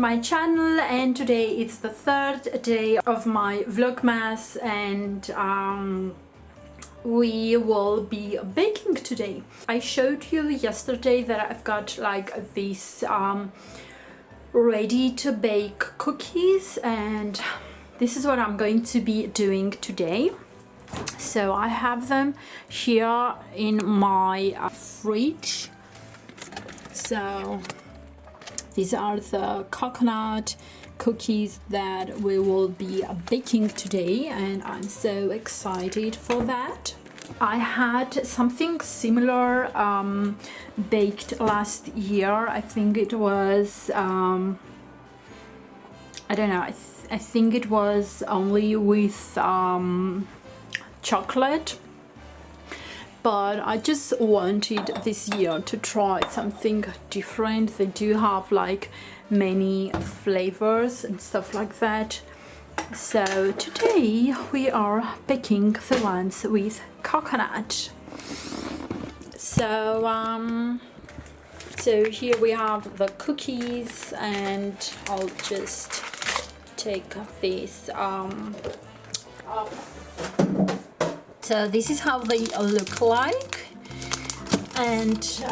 to my channel, and today it's the third day of my Vlogmas, and we will be baking today. I showed you yesterday that I've got like these ready to bake cookies, and this is what I'm going to be doing today. So I have them here in my fridge. So these are the coconut cookies that we will be baking today, and I'm so excited for that. I had something similar baked last year. I think it was I don't know, I think it was only with chocolate, but I just wanted this year to try something different. They do have like many flavors and stuff like that. So today we are baking the ones with coconut. So so here we have the cookies, and I'll just take this so this is how they look like, and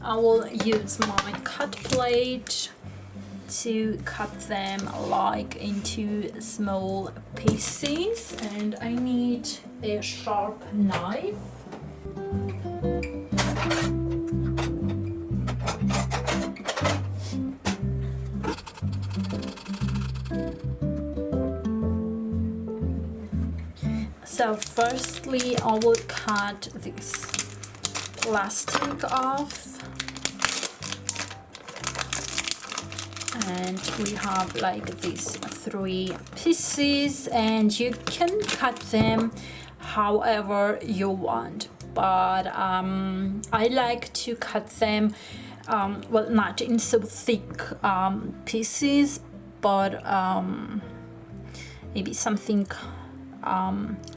I will use my cut plate to cut them like into small pieces, and I need a sharp knife. So firstly, I will cut this plastic off, and we have like these 3 pieces, and you can cut them however you want, but I like to cut them well, not in so thick pieces, but maybe something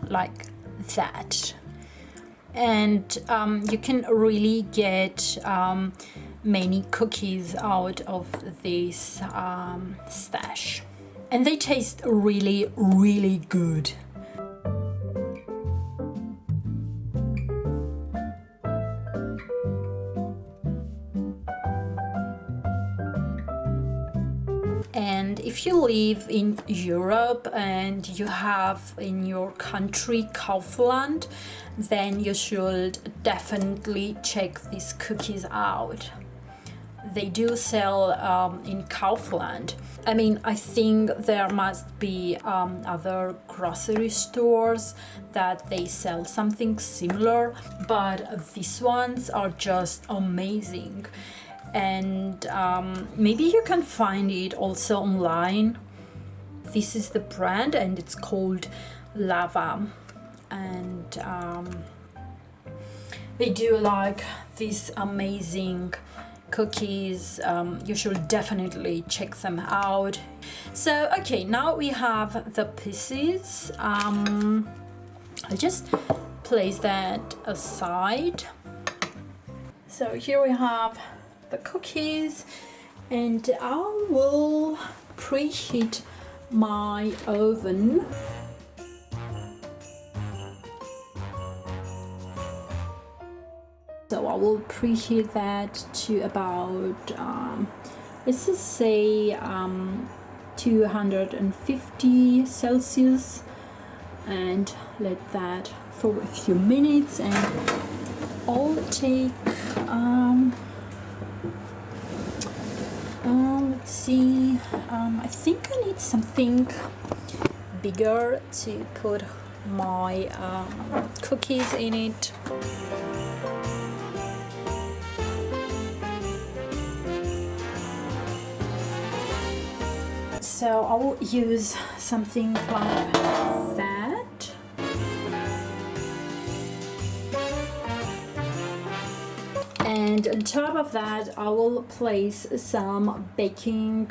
like that, and you can really get many cookies out of this stash, and they taste really, really good. And if you live in Europe and you have in your country Kaufland, then you should definitely check these cookies out. They do sell in Kaufland. I mean, I think there must be other grocery stores that they sell something similar, but these ones are just amazing. And maybe you can find it also online. This is the brand, and it's called Lava, and they do like these amazing cookies. You should definitely check them out. So okay, now we have the pieces. I'll just place that aside. So here we have the cookies, and I will preheat my oven. So I will preheat that to about let's just say 250 Celsius, and let that for a few minutes, and I'll take let's see, I think I need something bigger to put my cookies in it. So I will use something like that. And on top of that, I will place some baking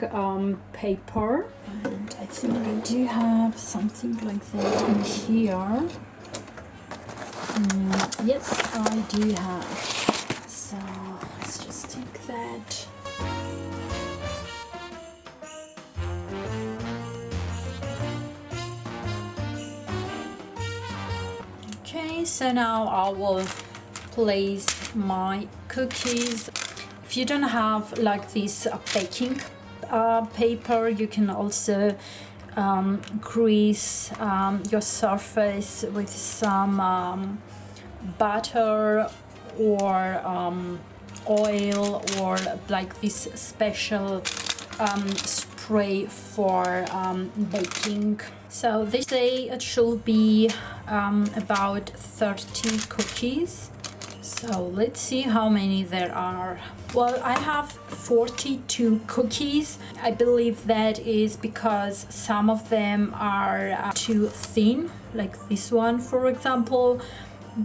paper. And I think I do have something like that in here. Yes, I do have. So let's that. Okay, so now I will place my cookies. If you don't have like this baking paper, you can also grease your surface with some butter or oil, or like this special spray for baking. So this day it should be about 30 cookies. So let's see how many there are. Well, I have 42 cookies. I believe that is because some of them are too thin, like this one for example.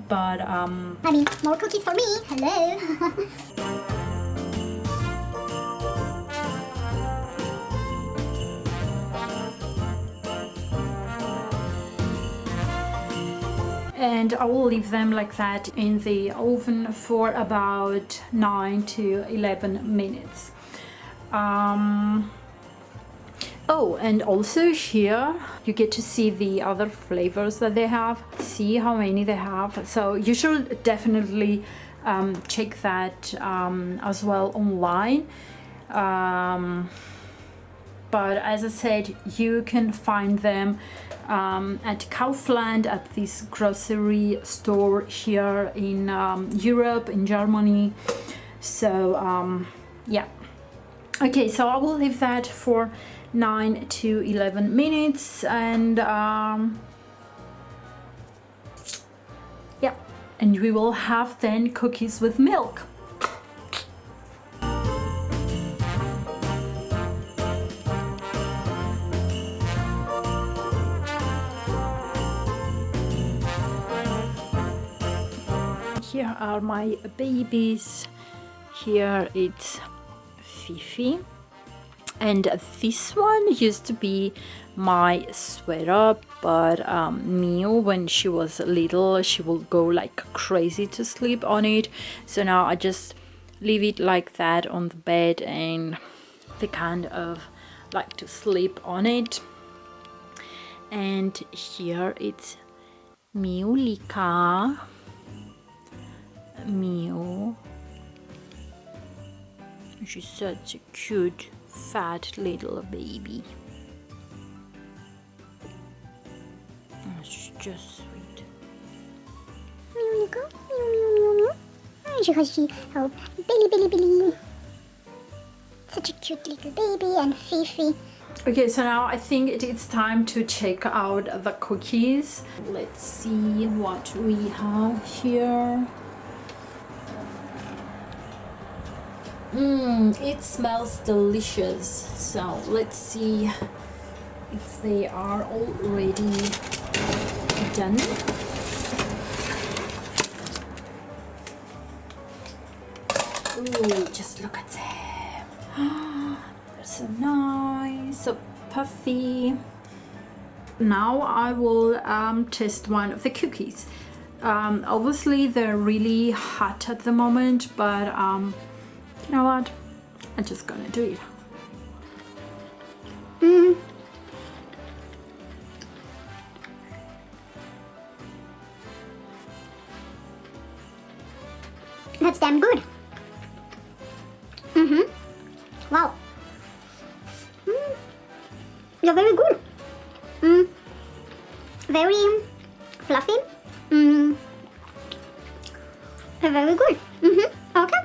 But I mean, more cookies for me. Hello. and I will leave them like that in the oven for about 9 to 11 minutes. Oh, and also here you get to see the other flavors that they have. See how many they have. So you should definitely check that as well online. But as I said, you can find them at Kaufland, at this grocery store here in Europe, in Germany. So yeah. Okay, so I will leave that for 9 to 11 minutes, and yeah, and we will have then cookies with milk. Here are my babies. Here it's Fifi. And this one used to be my sweater, but Mio, when she was little, she would go like crazy to sleep on it. So now I just leave it like that on the bed, and they kind of like to sleep on it. And here it's Miulika. Mio. She's such a cute fat little baby. Oh, she's just sweet. Miuliko, miu. Oh, Billy. Such a cute little baby, and Fifi. Okay, so now I think it's time to check out the cookies. Let's see what we have here. It smells delicious. So let's see if they are already done. Ooh, just look at them. They're so nice, so puffy. Now I will test one of the cookies. Obviously they're really hot at the moment, but you know what? I'm just gonna do it. That's damn good. Wow. You're very good. Very fluffy. Very good. Okay.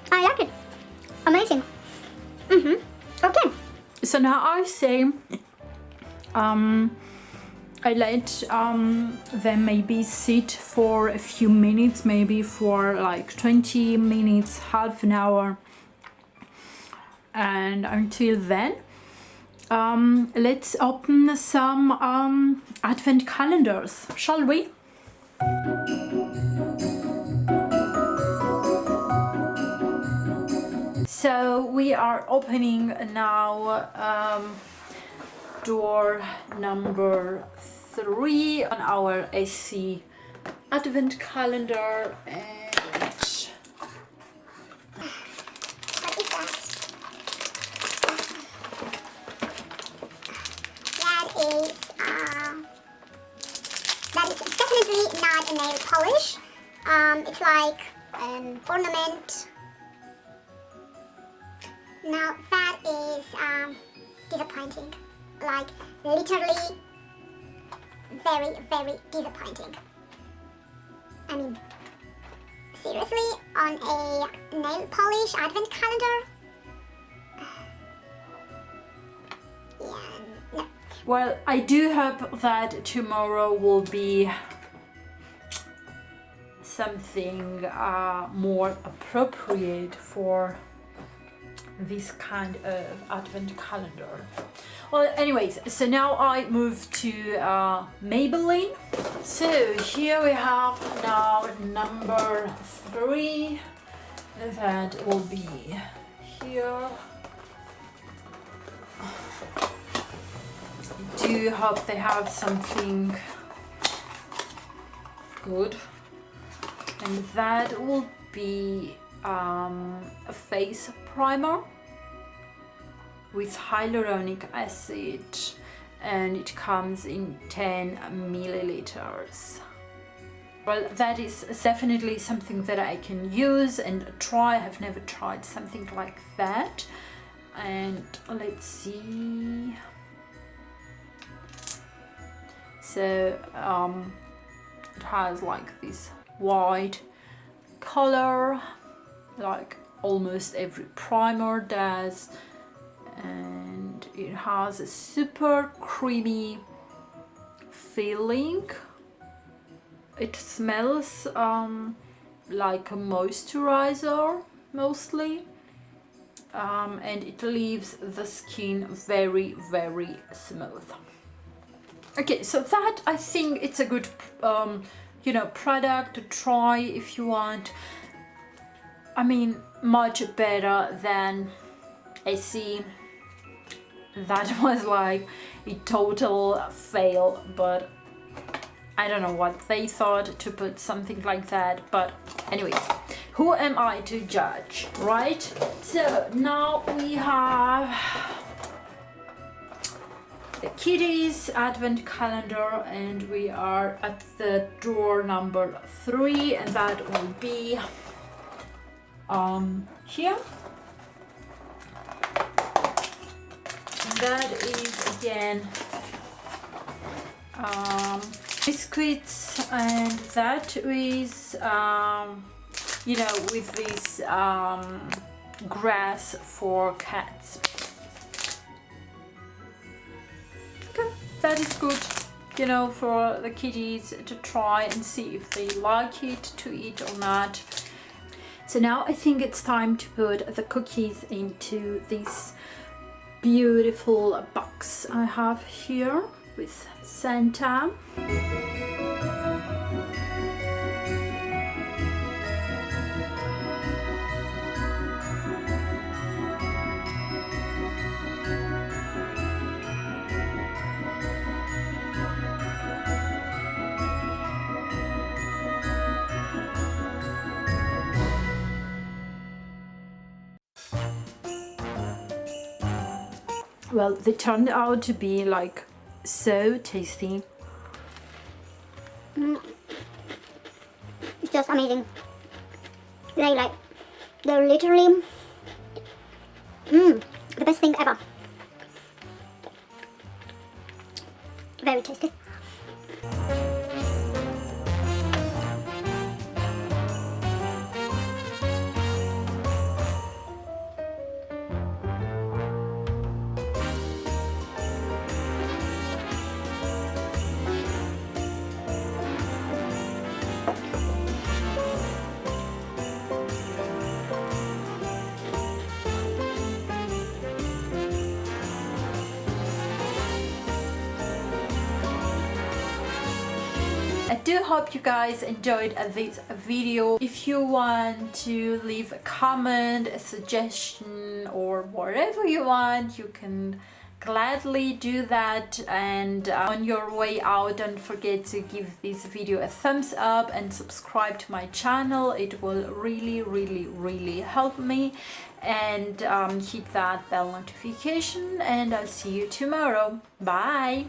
I like it. Amazing. Okay. So now I say I let them maybe sit for a few minutes, maybe for like 20 minutes, half an hour. And until then, let's open some advent calendars, shall we? So we are opening now door number 3 on our AC advent calendar, and polish. It's like an ornament. Now that is disappointing. Like literally very, very disappointing. I mean, seriously, on a nail polish advent calendar? Yeah, no. Well, I do hope that tomorrow will be something more appropriate for this kind of advent calendar. Well, anyways, so now I move to Maybelline. So here we have now number 3. That will be here. I do hope they have something good. And that will be a face primer with hyaluronic acid, and it comes in 10 milliliters. Well, that is definitely something that I can use and try. I have never tried something like that. And let's see. So it has like this white color, like almost every primer does, and it has a super creamy feeling. It smells like a moisturizer mostly, and it leaves the skin very, very smooth. Okay, so that, I think it's a good you know, product to try if you want. I mean, much better than AC. That was like a total fail, but I don't know what they thought to put something like that. But anyways, who am I to judge, right? So now we have the Kitties Advent Calendar, and we are at the drawer number 3, and that will be here. And that is again biscuits, and that is you know, with this grass for cats. Okay, that is good, you know, for the kitties to try and see if they like it to eat or not. So now I think it's time to put the cookies into this beautiful box I have here with Santa. Well, they turned out to be like so tasty. It's just amazing. They're literally the best thing ever. Very tasty. I do hope you guys enjoyed this video. If you want to leave a comment, a suggestion, or whatever you want, you can gladly do that. And on your way out, don't forget to give this video a thumbs up and subscribe to my channel. It will really help me. And hit that bell notification, and I'll see you tomorrow. Bye.